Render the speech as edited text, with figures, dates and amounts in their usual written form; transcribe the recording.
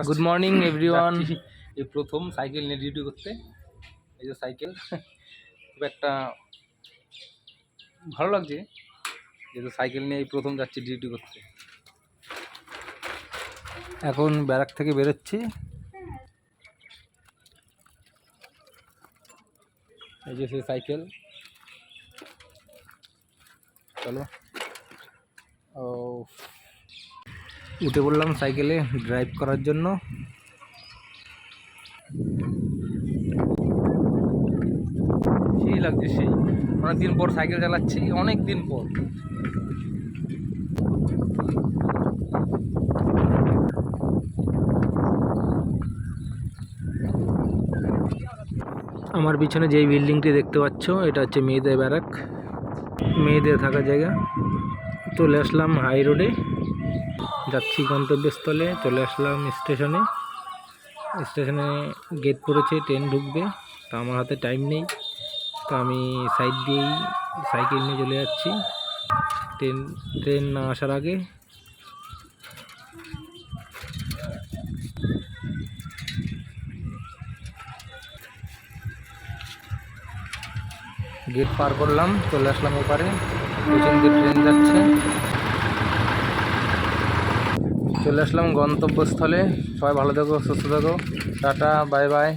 Good morning everyone. এই প্রথম cycle নিয়ে ডিউটি করতে। এই যে সাইকেল, খুব একটা ভালো লাগছে যেহেতু সাইকেল নিয়ে এই প্রথম যাচ্ছি ডিউটি করতে। এখন ব্যারাক থেকে বেরোচ্ছি। এই যে সেই সাইকেল, চলো। ও, উঠে পড়লাম সাইকেলে ড্রাইভ করার জন্য। সেই লাগছে, সেই অনেকদিন পর সাইকেল চালাচ্ছি, অনেক দিন পর। আমার পিছনে যেই বিল্ডিংটি দেখতে পাচ্ছ এটা হচ্ছে মেয়েদের ব্যারাক, মেয়েদের থাকার জায়গা। চলে আসলাম হাই রোডে, যাচ্ছি গন্তব্যস্থলে। চলে আসলাম স্টেশনে। স্টেশনে গেট পড়েছে, ট্রেন ঢুকবে। তা আমার হাতে টাইম নেই, তো আমি সাইড দিয়েই সাইকেল নিয়ে চলে যাচ্ছি ট্রেন না আসার আগে। গেট পার করলাম, চলে আসলাম ওপারে। পিছন দিয়ে ট্রেন যাচ্ছে। চলে আসলাম গন্তব্যস্থলে। সবাই ভালো থেকো, সুস্থ থেকো। Tata, bye bye.